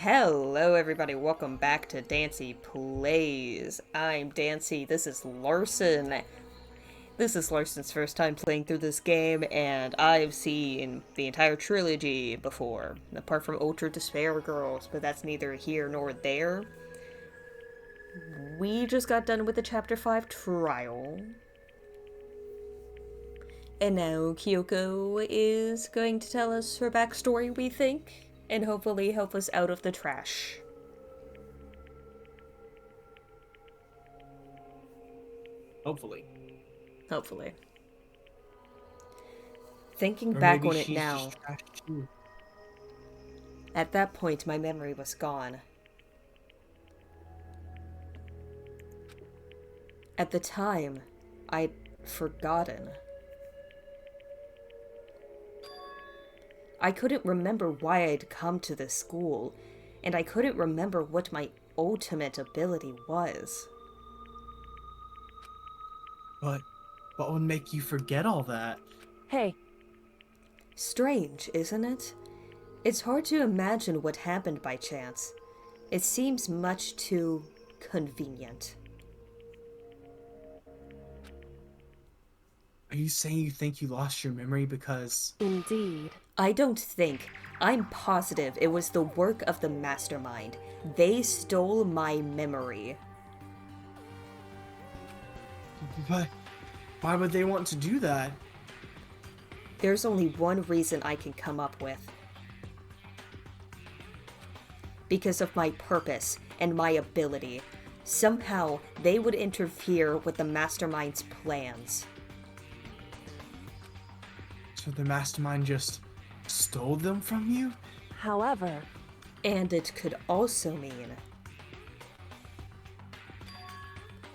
Hello everybody, welcome back to Dancy Plays. I'm Dancy, this is Larson. This is Larson's first time playing through this game, and I've seen the entire trilogy before, apart from Ultra Despair Girls, but that's neither here nor there. We just got done with the Chapter 5 trial. And now Kyoko is going to tell us her backstory, we think, and hopefully help us out of the trash. Hopefully. Thinking Or back maybe on it she's now, just trash too. at that point my memory was gone. At the time, I'd forgotten. I couldn't remember why I'd come to this school, and I couldn't remember what my ultimate ability was. But what would make you forget all that? Hey, Strange, isn't it? It's hard to imagine what happened by chance. It seems much too convenient. Are you saying you think you lost your memory because... indeed. I don't think. I'm positive it was the work of the mastermind. They stole my memory. But why would they want to do that? There's only one reason I can come up with. Because of my purpose and my ability. Somehow, they would interfere with the mastermind's plans. So the mastermind just stole them from you? However, And it could also mean...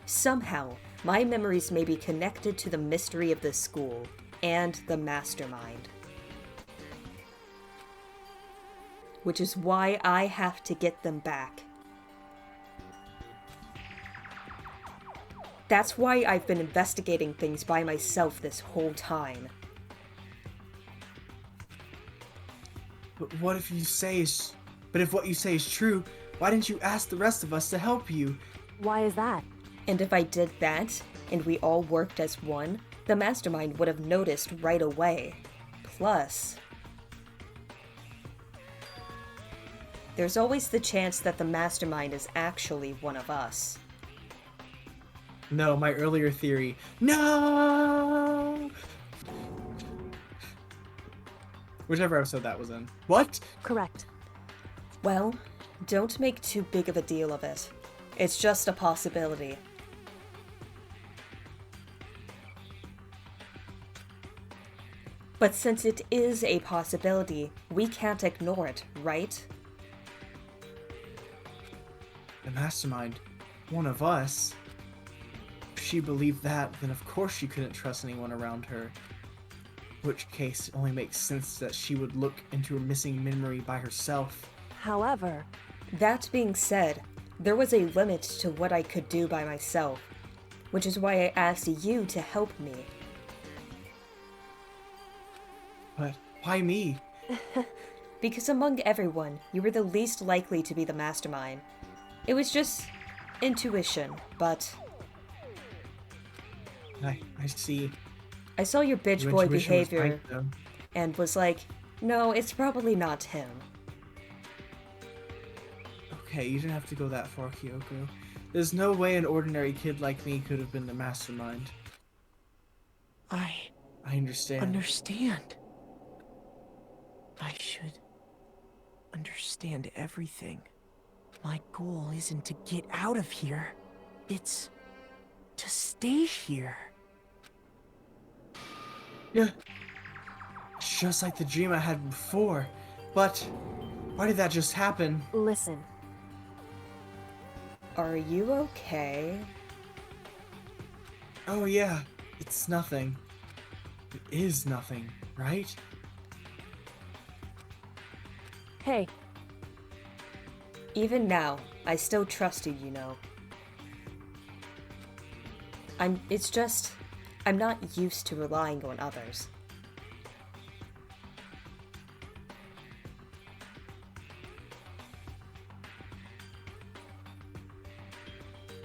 somehow, my memories may be connected to the mystery of this school and the mastermind. Which is why I have to get them back. That's why I've been investigating things by myself this whole time. But what if you say is... But if what you say is true, why didn't you ask the rest of us to help you? why is that? And if I did that, and we all worked as one, the mastermind would have noticed right away. Plus, there's always the chance that the mastermind is actually one of us. No, my earlier theory. No! Whichever episode that was in. What? Correct. Well, don't make too big of a deal of it. It's just a possibility. But since it is a possibility, we can't ignore it, right? The mastermind. One of us. If she believed that, then of course she couldn't trust anyone around her. In which case, it only makes sense that she would look into her missing memory by herself. However, That being said, there was a limit to what I could do by myself, which is why I asked you to help me. But why me? Because among everyone, you were the least likely to be the mastermind. It was just intuition, but I see. I saw your bitch Your boy intuition was behavior right, though. and was like, no, it's probably not him. Okay, you didn't have to go that far, Kyoko. There's no way an ordinary kid like me could have been the mastermind. I I understand. understand. I should understand everything. My goal isn't to get out of here. It's to stay here. Yeah. It's just like the dream I had before. But why did that just happen? listen. Are you okay? Oh yeah, it's nothing. It is nothing, right? Hey, Even now, I still trust you, you know. It's just, I'm not used to relying on others.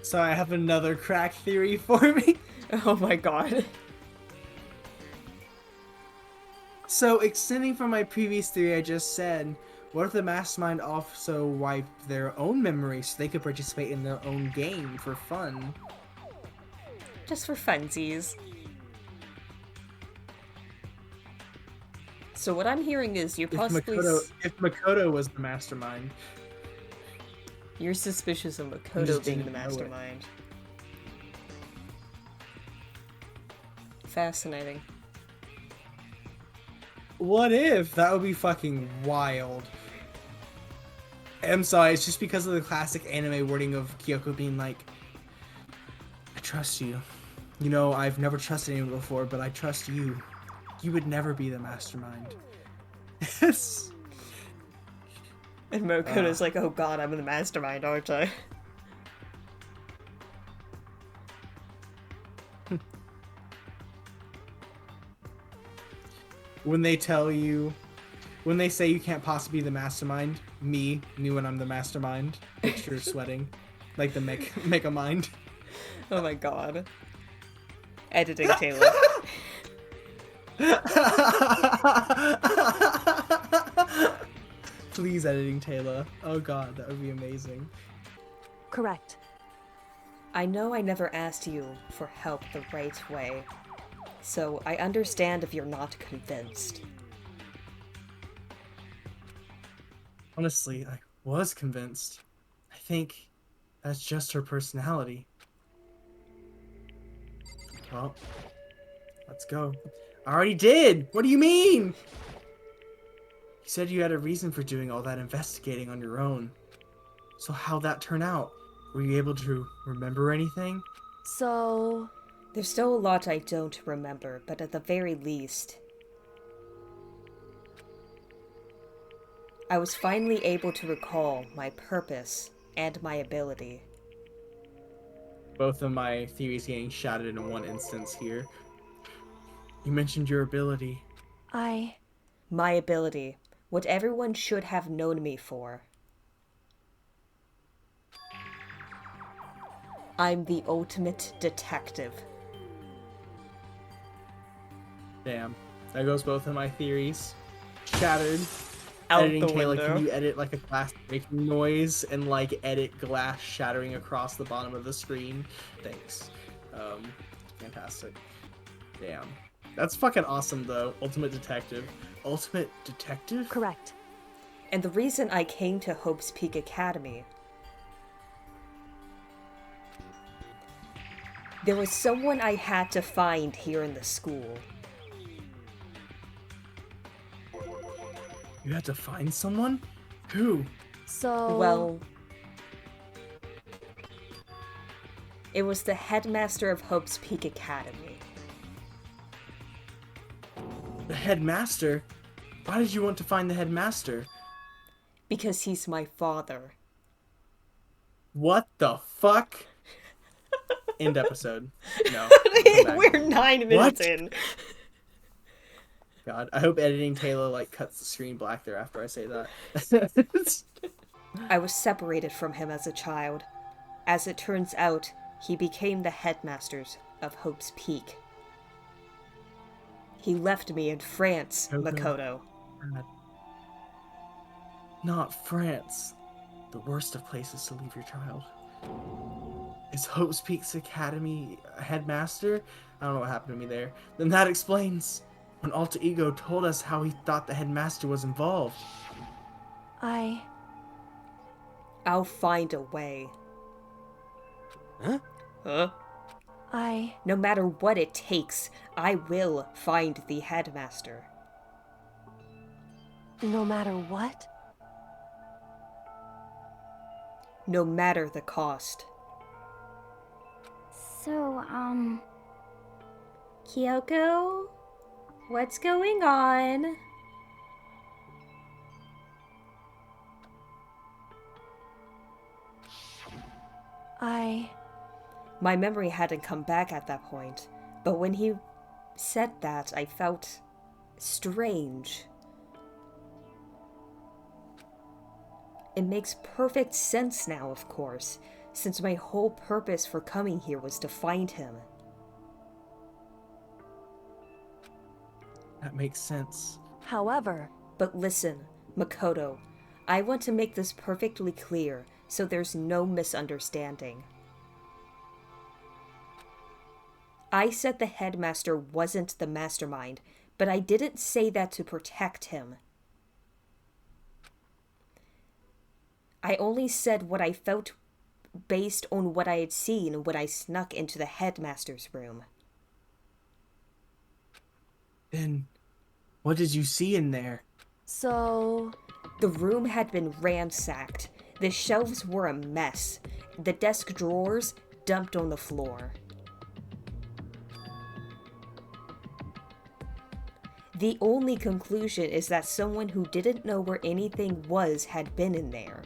So I have another crack theory for me. Oh my god. So, extending from my previous theory I just said, what if the mastermind also wiped their own memories so they could participate in their own game for fun? Just for funsies. So what I'm hearing is you're possibly... If Makoto was the mastermind. You're suspicious of You Makoto just being the didn't know it. mastermind. Fascinating. What if? That would be fucking wild. I'm sorry, it's just because of the classic anime wording of Kyoko being like, I trust you. You know, I've never trusted anyone before, but I trust you. You would never be the mastermind. Yes. And Makoto's like, oh god, I'm the mastermind, aren't I? When they say you can't possibly be the mastermind, me when I'm the mastermind, picture sweating, like the Mega Mind. Oh my god. Editing Taylor. Please, editing Taylor. Oh god, that would be amazing. Correct. I know I never asked you for help the right way, so I understand if you're not convinced. Honestly, I was convinced. I think that's just her personality. Well, let's go. I already did! What do you mean? You said you had a reason for doing all that investigating on your own. So how'd that turn out? Were you able to remember anything? So, There's still a lot I don't remember, but at the very least, I was finally able to recall my purpose and my ability. Both of my theories getting shattered in one instance here. You mentioned your ability. My ability, what everyone should have known me for. I'm the ultimate detective. Damn. There goes both of my theories. Shattered. Out Editing the Taylor, window. can you edit like a glass breaking noise and like edit glass shattering across the bottom of the screen? Thanks. Fantastic. Damn. That's fucking awesome though. Ultimate detective. Ultimate detective? correct. And the reason I came to Hope's Peak Academy, there was someone I had to find here in the school. You had to find someone? Who? So, Well, it was the headmaster of Hope's Peak Academy. The headmaster? Why did you want to find the headmaster? Because he's my father. What the fuck? End episode. No. Come back. We're 9 minutes What? in. God, I hope editing Taylor like cuts the screen black there after I say that. I was separated from him as a child. As it turns out, he became the headmasters of Hope's Peak. He left me in France, Okay. Makoto. Not France. The worst of places to leave your child. Is Hope's Peak's Academy a headmaster? I don't know what happened to me there. Then that explains when Alter Ego told us how he thought the headmaster was involved. I'll find a way. Huh? Huh? No matter what it takes, I will find the headmaster. no matter what? No matter the cost. So, Kyoko? What's going on? My memory hadn't come back at that point, but when he said that, I felt strange. It makes perfect sense now, of course. since my whole purpose for coming here was to find him. That makes sense. However, But listen, Makoto, I want to make this perfectly clear so there's no misunderstanding. I said the headmaster wasn't the mastermind, but I didn't say that to protect him. I only said what I felt based on what I had seen when I snuck into the headmaster's room. Then, what did you see in there? so The room had been ransacked. The shelves were a mess. The desk drawers dumped on the floor. The only conclusion is that someone who didn't know where anything was had been in there.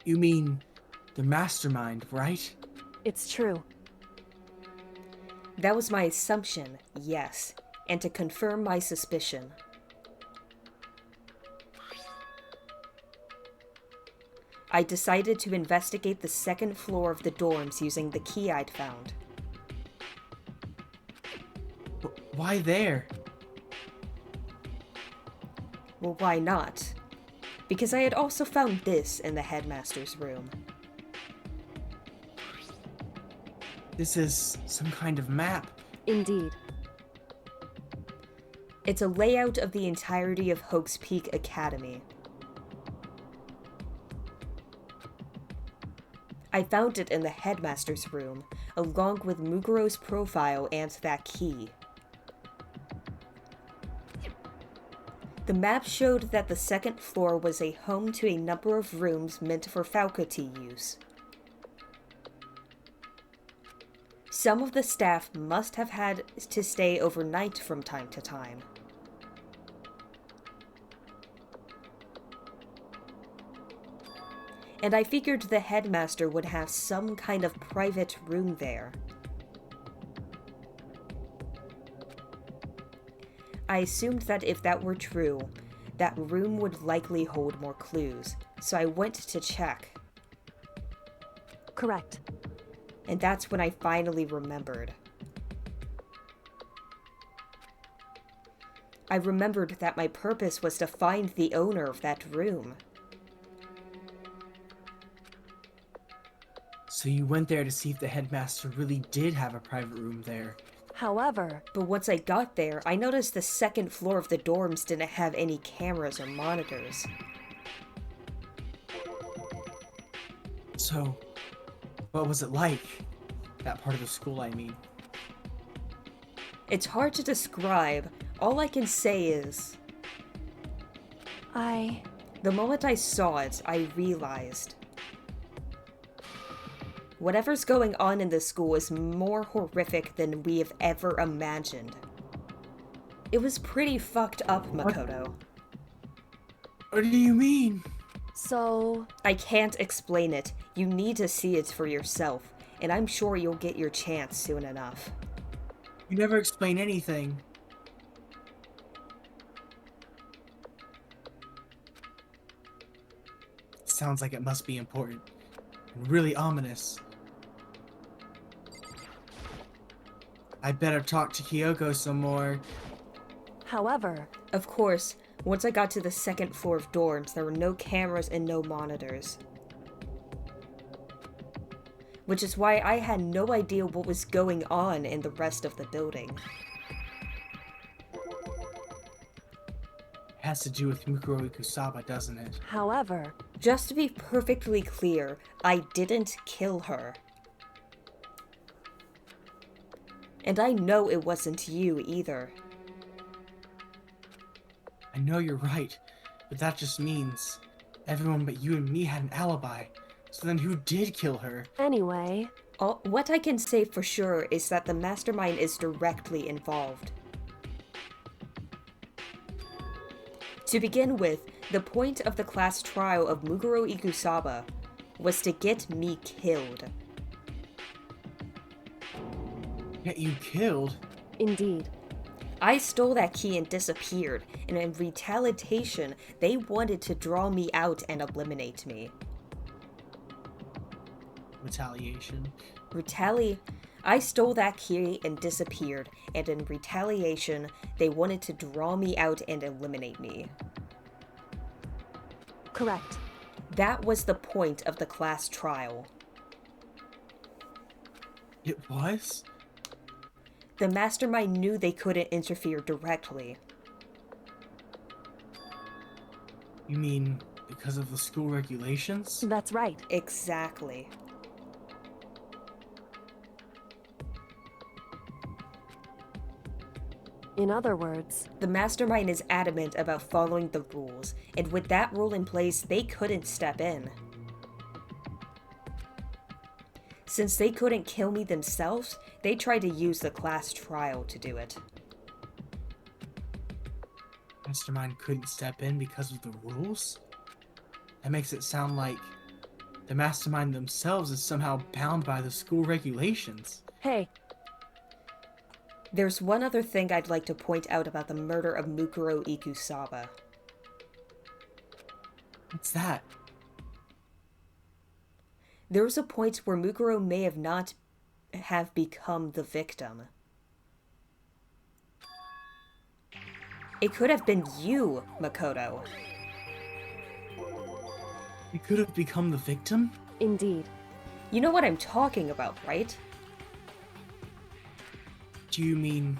You mean the mastermind, right? it's true. That was my assumption, yes, and to confirm my suspicion. I decided to investigate the second floor of the dorms using the key I'd found. But why there? Well, why not? Because I had also found this in the headmaster's room. This is some kind of map. Indeed. It's a layout of the entirety of Hope's Peak Academy. I found it in the headmaster's room, along with Muguru's profile and that key. The map showed that the second floor was a home to a number of rooms meant for faculty use. Some of the staff must have had to stay overnight from time to time. And I figured the headmaster would have some kind of private room there. I assumed that if that were true, that room would likely hold more clues, so I went to check. Correct. And that's when I finally remembered. I remembered that my purpose was to find the owner of that room. So you went there to see if the headmaster really did have a private room there. However, But once I got there, I noticed the second floor of the dorms didn't have any cameras or monitors. So, what was it like? That part of the school, I mean. It's hard to describe. All I can say is, the moment I saw it, I realized whatever's going on in this school is more horrific than we have ever imagined. It was pretty fucked up, Makoto. What do you mean? so I can't explain it. You need to see it for yourself, and I'm sure you'll get your chance soon enough. You never explain anything. Sounds like it must be important. And really ominous. I better talk to Kyoko some more. however, Of course, once I got to the second floor of dorms, there were no cameras and no monitors. Which is why I had no idea what was going on in the rest of the building. Has to do with Mukuro Ikusaba, doesn't it? however, Just to be perfectly clear, I didn't kill her. And I know it wasn't you either. I know you're right, but that just means everyone but you and me had an alibi. So then who did kill her? anyway, What I can say for sure is that the mastermind is directly involved. To begin with, the point of the class trial of Muguro Ikusaba was to get me killed. Get you killed? indeed. I stole that key and disappeared, and in retaliation, they wanted to draw me out and eliminate me. Retaliation. I stole that key and disappeared, and in retaliation, they wanted to draw me out and eliminate me. Correct. That was the point of the class trial. It was? The mastermind knew they couldn't interfere directly. You mean because of the school regulations? That's right. Exactly. In other words, The mastermind is adamant about following the rules, and with that rule in place, they couldn't step in. Since they couldn't kill me themselves, they tried to use the class trial to do it. Mastermind couldn't step in because of the rules? That makes it sound like the mastermind themselves is somehow bound by the school regulations. hey, There's one other thing I'd like to point out about the murder of Mukuro Ikusawa. What's that? There was a point where Mukuro may have not have become the victim. It could have been you, Makoto. You could have become the victim? indeed. You know what I'm talking about, right? Do you mean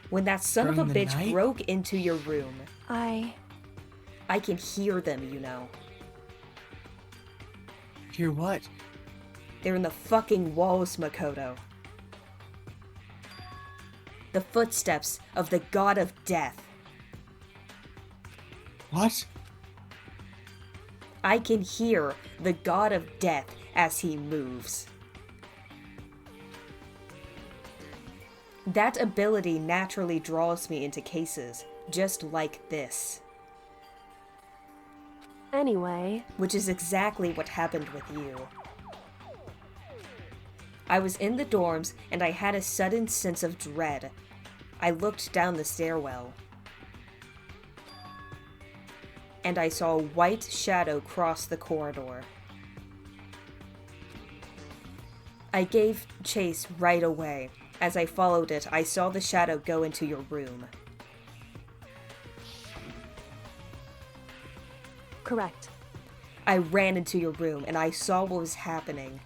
When that son of a During the bitch night? broke into your room. I I can hear them, you know. hear what? They're in the fucking walls, Makoto. The footsteps of the god of death. What? I can hear the god of death as he moves. That ability naturally draws me into cases just like this, Anyway, which is exactly what happened with you. I was in the dorms and I had a sudden sense of dread. I looked down the stairwell, and I saw a white shadow cross the corridor. I gave chase right away. As I followed it, I saw the shadow go into your room. correct. I ran into your room and I saw what was happening.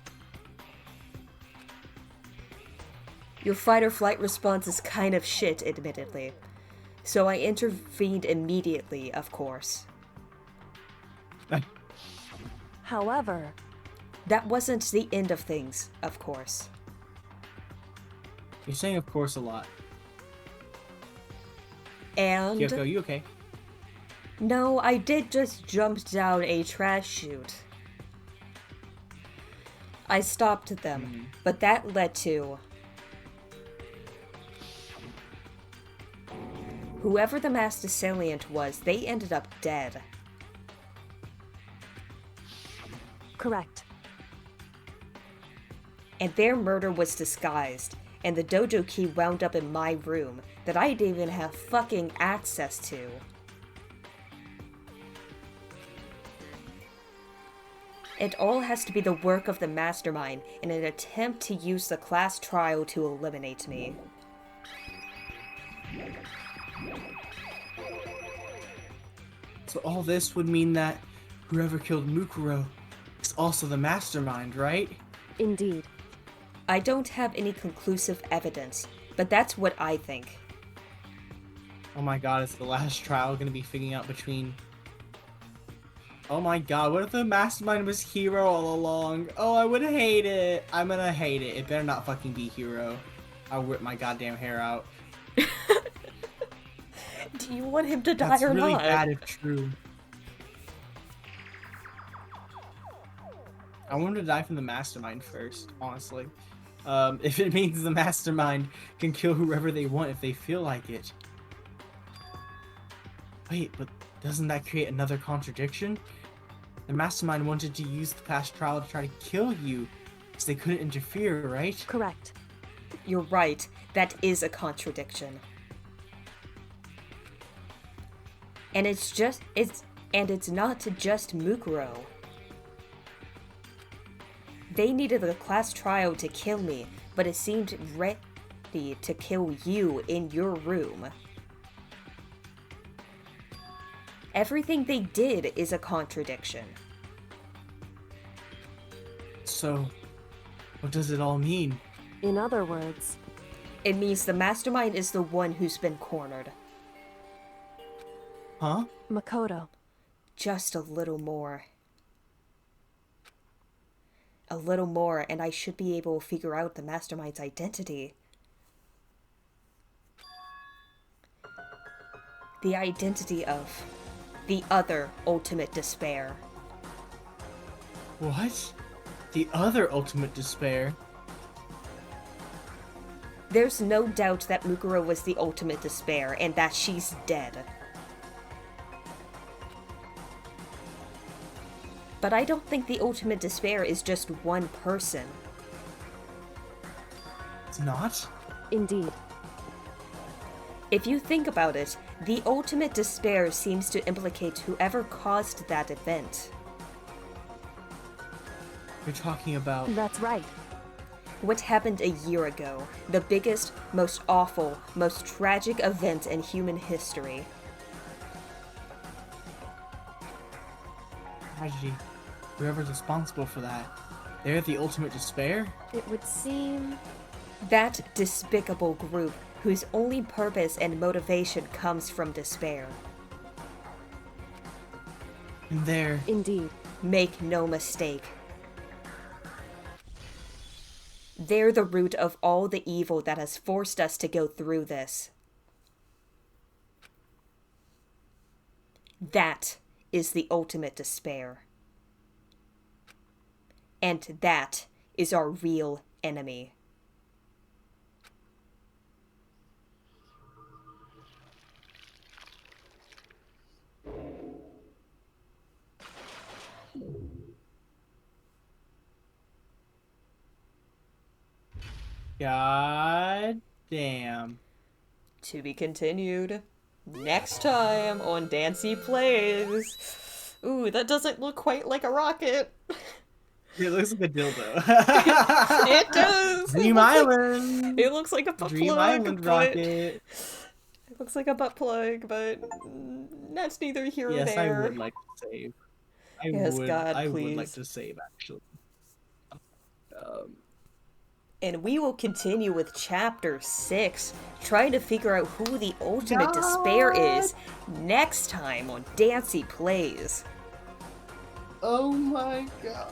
Your fight or flight response is kind of shit, admittedly. So I intervened immediately, of course. However, That wasn't the end of things, of course. You're saying of course a lot. And... Kyoko, you okay? No, I did just jump down a trash chute. I stopped them, but that led to... Whoever the masked assailant was, they ended up dead. correct. And their murder was disguised, and the dojo key wound up in my room that I didn't even have fucking access to. It all has to be the work of the mastermind in an attempt to use the class trial to eliminate me. So all this would mean that whoever killed Mukuro is also the mastermind, right? Indeed. I don't have any conclusive evidence, but that's what I think. Oh my god, is the last trial gonna be figuring out between... Oh my god, what if the mastermind was Hero all along? Oh, I would hate it. I'm gonna hate it. It better not fucking be Hero. I'll rip my goddamn hair out. Do you want him to die That's or really not? bad if true. I want him to die from the mastermind first, honestly. If it means the mastermind can kill whoever they want if they feel like it. Wait, but doesn't that create another contradiction? The mastermind wanted to use the past trial to try to kill you, because they couldn't interfere, right? Correct. You're right. That is a contradiction. And it's not just Mukuro. They needed a class trial to kill me, but it seemed ready to kill you in your room. Everything they did is a contradiction. So, what does it all mean? In other words, It means the mastermind is the one who's been cornered. Huh? Makoto. Just a little more. A little more, and I should be able to figure out the mastermind's identity. The identity of the other ultimate despair. What? The other ultimate despair? There's no doubt that Mukuro was the ultimate despair, and that she's dead. But I don't think the ultimate despair is just one person. It's not? Indeed. If you think about it, the ultimate despair seems to implicate whoever caused that event. You're talking about... That's right. What happened a year ago, the biggest, most awful, most tragic event in human history. Tragedy. Whoever's responsible for that. They're the ultimate despair? It would seem... That despicable group whose only purpose and motivation comes from despair. And they're... Indeed. Make no mistake. They're the root of all the evil that has forced us to go through this. That is the ultimate despair. And that is our real enemy. God damn. To be continued next time on Dancy Plays. Ooh, that doesn't look quite like a rocket. It looks like a dildo. It does! Dream Island! It looks like a butt Dream plug, Island but... rocket. It looks like a butt plug, but that's neither here Yes, or there. I would like to save. Yes, God, I would please. like to save, actually. And we will continue with Chapter 6, trying to figure out who the ultimate despair is next time on Dancy Plays. Oh my god.